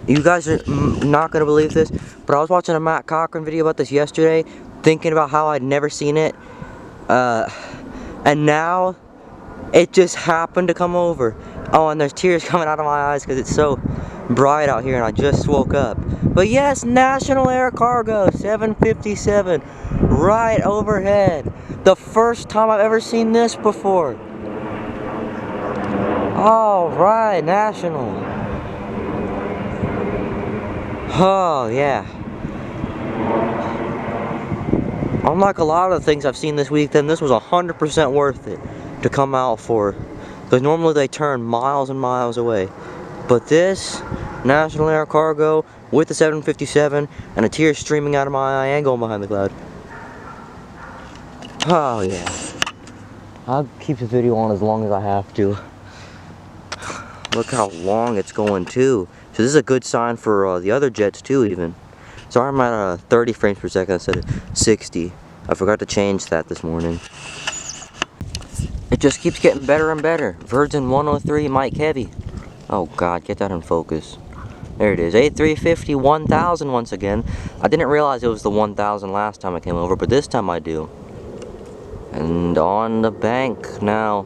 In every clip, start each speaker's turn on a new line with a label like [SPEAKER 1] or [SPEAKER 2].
[SPEAKER 1] You guys are not gonna believe this, but I was watching a Matt Cochran video about this yesterday, thinking about how I'd never seen it, and now it just happened to come over. Oh, and there's tears coming out of my eyes because it's so bright out here and I just woke up. But yes, National Air Cargo 757 right overhead. The first time I've ever seen this before. All right, National. Oh, yeah. Unlike a lot of the things I've seen this weekend, this was 100% worth it to come out for. Because normally they turn miles and miles away. But this, National Air Cargo, with the 757, and a tear streaming out of my eye and going behind the cloud. Oh yeah. I'll keep the video on as long as I have to. Look how long it's going too. So this is a good sign for the other jets too even. So I'm at 30 frames per second instead of 60. I forgot to change that this morning. It just keeps getting better and better. Virgin 103 Mike Heavy. Oh God, get that in focus. There it is, A350 1000 once again. I didn't realize it was the 1000 last time I came over, but this time I do. And on the bank now.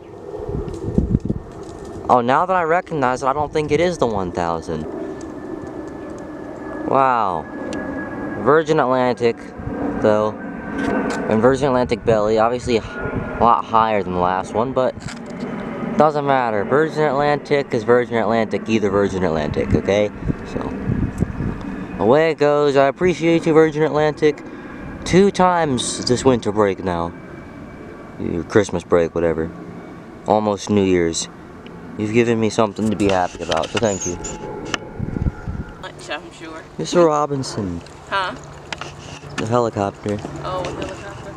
[SPEAKER 1] Oh, now that I recognize it, I don't think it is the 1000. Wow. Virgin Atlantic, though. And Virgin Atlantic belly, obviously a lot higher than the last one, but doesn't matter. Virgin Atlantic is Virgin Atlantic, either Virgin Atlantic, okay? So, away it goes. I appreciate you, Virgin Atlantic. 2 times this winter break now. Your Christmas break, whatever. Almost New Year's. You've given me something to be happy about, so thank you.
[SPEAKER 2] Much, I'm sure.
[SPEAKER 1] Mr. Robinson.
[SPEAKER 2] Huh?
[SPEAKER 1] The helicopter.
[SPEAKER 2] Oh, a helicopter.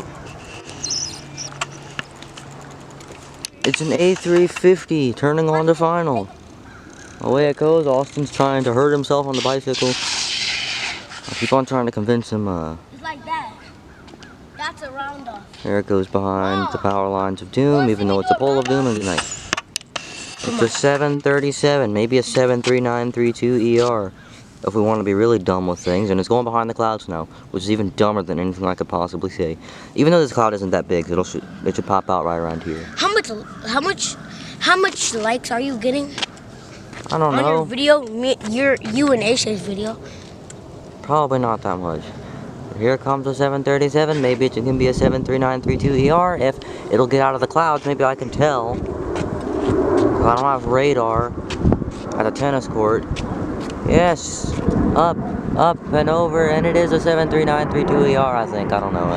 [SPEAKER 1] It's an A350 turning on to final. Away it goes. Austin's trying to hurt himself on the bicycle. I keep on trying to convince him.
[SPEAKER 3] It's like that. That's a roundoff.
[SPEAKER 1] There it goes behind the power lines of Doom, even though it's a pole of Doom. And good night. It's a 737, maybe a 73932 ER. If we want to be really dumb with things, and it's going behind the clouds now, which is even dumber than anything I could possibly say. Even though this cloud isn't that big, it should pop out right around here.
[SPEAKER 3] How much likes are you getting?
[SPEAKER 1] I don't know.
[SPEAKER 3] On your video, you and Aisha's video.
[SPEAKER 1] Probably not that much. Here comes a 737. Maybe it can be a 73932 ER. If it'll get out of the clouds, maybe I can tell. I don't have radar at a tennis court. Yes, up and over, and it is a 73932 ER, I think. I don't know.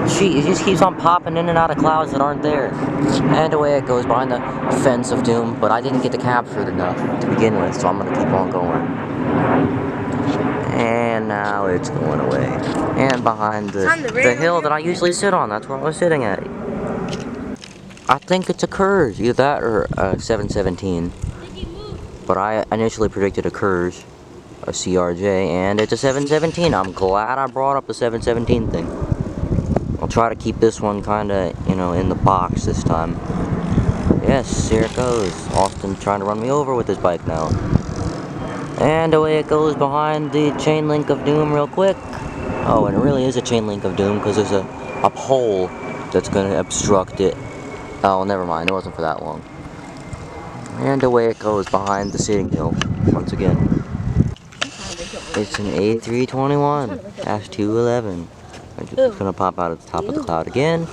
[SPEAKER 1] It just keeps on popping in and out of clouds that aren't there. And away it goes behind the fence of Doom, but I didn't get to capture it enough to begin with, so I'm going to keep on going. And now it's going away. And behind the hill that I usually sit on, that's where I was sitting at. I think it's a Kurz, either that or a 717. But I initially predicted a Kurz, a CRJ, and it's a 717. I'm glad I brought up the 717 thing. I'll try to keep this one kinda, in the box this time. Yes, here it goes. Austin's trying to run me over with his bike now. And away it goes behind the chain link of Doom real quick. Oh, and it really is a chain link of Doom because there's a pole that's gonna obstruct it. Oh, never mind. It wasn't for that long. And away it goes behind the sitting hill once again. It's an A321-211. It's gonna pop out at the top of the cloud again.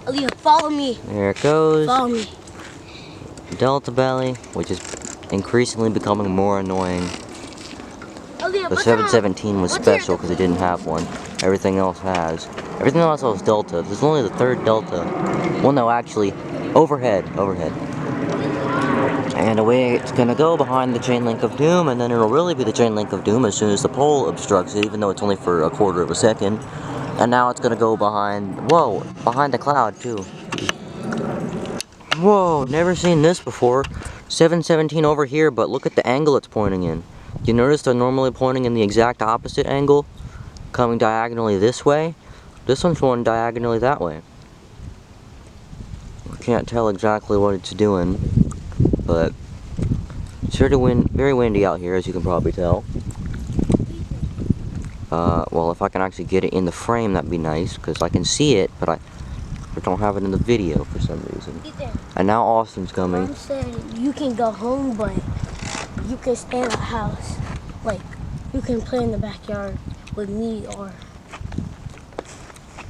[SPEAKER 3] Aaliyah, follow me.
[SPEAKER 1] There it goes.
[SPEAKER 3] Follow me.
[SPEAKER 1] Delta belly, which is increasingly becoming more annoying.
[SPEAKER 3] Aaliyah,
[SPEAKER 1] The 717 was special because it didn't have one. Everything else has. Everything else was Delta. This is only the 3rd Delta. Well, no, actually, overhead. And away it's gonna go behind the chain link of Doom, and then it'll really be the chain link of Doom as soon as the pole obstructs it, even though it's only for a quarter of a second. And now it's gonna go behind the cloud too. Whoa, never seen this before. 717 over here, but look at the angle it's pointing in. You notice they're normally pointing in the exact opposite angle, coming diagonally this way. This one's going diagonally that way. I can't tell exactly what it's doing, but It's very windy out here, as you can probably tell. Well, if I can actually get it in the frame, that'd be nice, because I can see it, but I don't have it in the video for some reason. And now Austin's coming.
[SPEAKER 3] Mom said you can go home, but you can stay in the house. Like, you can play in the backyard with me or...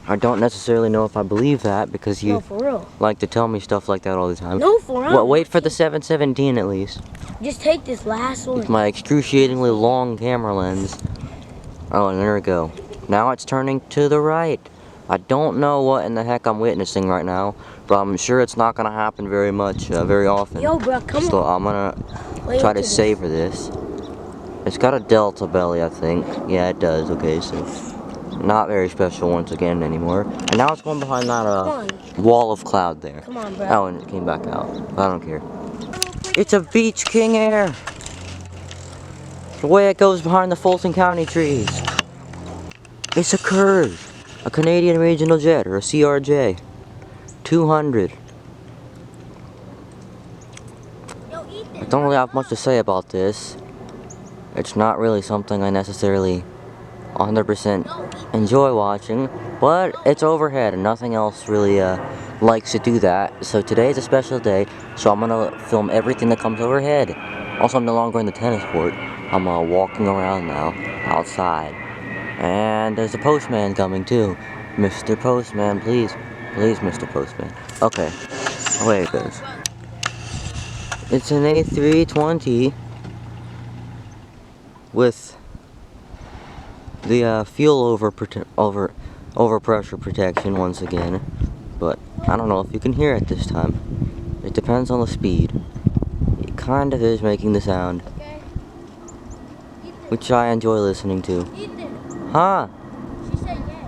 [SPEAKER 1] I don't necessarily know if I believe that, because you
[SPEAKER 3] No, for real.
[SPEAKER 1] like to tell me stuff like that all the time.
[SPEAKER 3] No, for real.
[SPEAKER 1] Well, wait for the 717 at least.
[SPEAKER 3] Just take this last one.
[SPEAKER 1] With my excruciatingly long camera lens. Oh, and there we go. Now it's turning to the right. I don't know what in the heck I'm witnessing right now, but I'm sure it's not gonna happen very much, very often.
[SPEAKER 3] Yo, bro, come
[SPEAKER 1] So
[SPEAKER 3] on.
[SPEAKER 1] I'm gonna
[SPEAKER 3] Wait
[SPEAKER 1] try to
[SPEAKER 3] until
[SPEAKER 1] savor this. It's got a delta belly, I think. Yeah, it does. Okay, so not very special once again anymore. And now it's going behind that wall of cloud there.
[SPEAKER 3] Come on, bro.
[SPEAKER 1] Oh, and it came back out. I don't care. It's a Beach King Air. The way it goes behind the Fulton County trees. It's a Curve, a Canadian regional jet, or a CRJ. 200. I don't really have much to say about this. It's not really something I necessarily 100% enjoy watching, but it's overhead and nothing else really likes to do that. So today's a special day, so I'm gonna film everything that comes overhead. Also, I'm no longer in the tennis court. I'm walking around now, outside. And there's a postman coming too. Mr. Postman, please. Please, Mr. Postman. Okay, away it goes. It's an A320 with the fuel overpressure protection once again, but I don't know if you can hear it this time. It depends on the speed. It kind of is making the sound, which I enjoy listening to. Huh?
[SPEAKER 3] She said yes.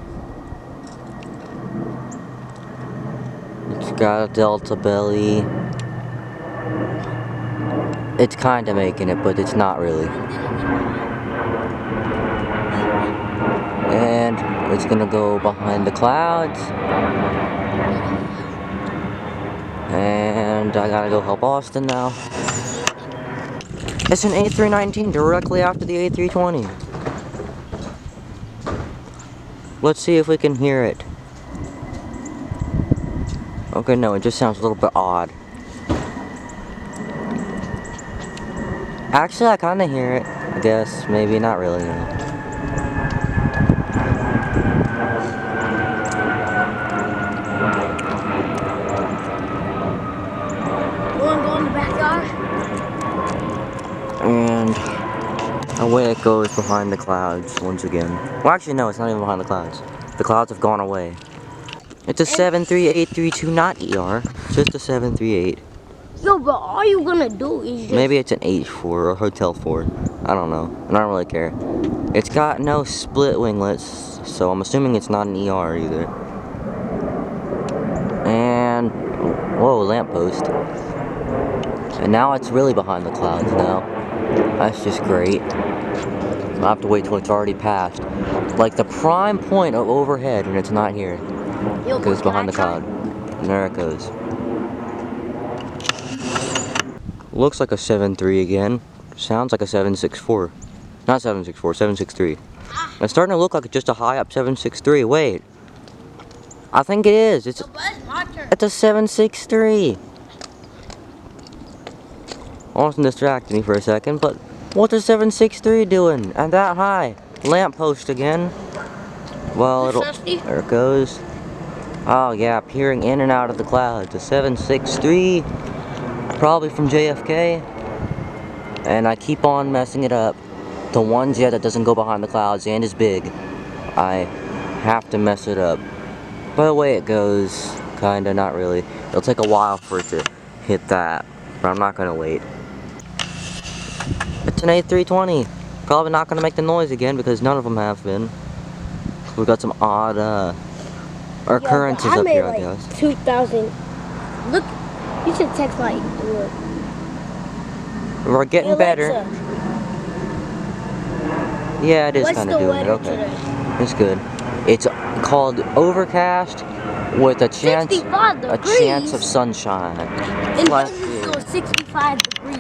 [SPEAKER 1] It's got a delta belly. It's kind of making it, but it's not really. And it's gonna go behind the clouds. And I gotta go help Austin now. It's an A319 directly after the A320. Let's see if we can hear it. Okay, no, it just sounds a little bit odd. Actually, I kind of hear it. I guess, maybe, not really. No.
[SPEAKER 3] You want to go in the backyard?
[SPEAKER 1] And away it goes behind the clouds once again. Well, actually, no, it's not even behind the clouds. The clouds have gone away. It's a 73832, not ER, just a 738.
[SPEAKER 3] Yo, but all you gonna do is just...
[SPEAKER 1] Maybe it's an H4 or Hotel 4. I don't know. I don't really care. It's got no split winglets, so I'm assuming it's not an ER either. And whoa, lamppost. And now it's really behind the clouds now. That's just great. I'll have to wait till it's already passed. Like the prime point of overhead, and it's not here.
[SPEAKER 3] Yo,
[SPEAKER 1] Because it's
[SPEAKER 3] can
[SPEAKER 1] behind
[SPEAKER 3] I
[SPEAKER 1] the
[SPEAKER 3] try?
[SPEAKER 1] cloud. And there it goes. Looks like a 7.3 again. Sounds like a 7.64. Not 7.64, 7.63. It's starting to look like just a high up 7.63. Wait. I think it is. It's a 7.63. Austin distracted me for a second, but what's a 7.63 doing? And that high? Lamppost again. Well, there it goes. Oh yeah, peering in and out of the clouds. A 7.63. Probably from JFK. And I keep on messing it up. The one jet that doesn't go behind the clouds and is big, I have to mess it up. By the way it goes, kinda, not really. It'll take a while for it to hit that, but I'm not gonna wait. It's an A320. Probably not gonna make the noise again because none of them have been. We've got some odd occurrences up here, I guess.
[SPEAKER 3] 2,000. Look, you should text like.
[SPEAKER 1] We're getting better. Yeah, it is kind of doing it. Okay, it's good. It's called overcast with a chance of sunshine.
[SPEAKER 3] And this is 65 degrees.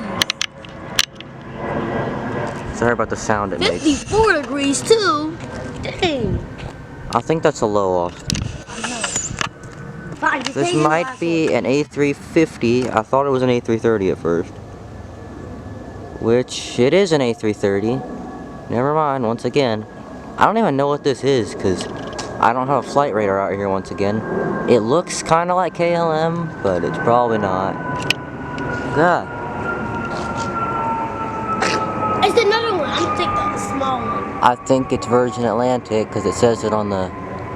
[SPEAKER 1] Sorry about the sound it makes.
[SPEAKER 3] 54 degrees too. Dang.
[SPEAKER 1] I think that's a low off.
[SPEAKER 3] Fine, just
[SPEAKER 1] This
[SPEAKER 3] take the
[SPEAKER 1] might
[SPEAKER 3] last
[SPEAKER 1] be an A350. I thought it was an A330 at first. Which, it is an A330. Never mind, once again. I don't even know what this is, because I don't have a flight radar out here once again. It looks kind of like KLM, but it's probably not. God.
[SPEAKER 3] It's another one. I'm gonna take the small one.
[SPEAKER 1] I think it's Virgin Atlantic, because it says it on the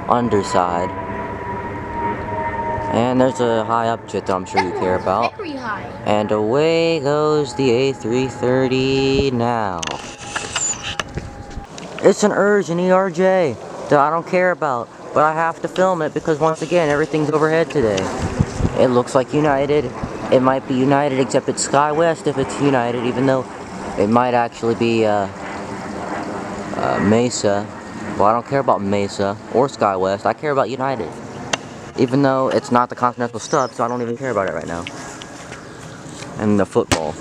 [SPEAKER 1] underside. And there's a high up jet that I'm sure you care about.
[SPEAKER 3] Very high.
[SPEAKER 1] And away goes the A330 now. It's an Urge, an ERJ, that I don't care about, but I have to film it because once again, everything's overhead today. It looks like United. It might be United, except it's SkyWest if it's United, even though it might actually be Mesa. Well, I don't care about Mesa or SkyWest. I care about United. Even though it's not the Continental Stub, so I don't even care about it right now. And the football.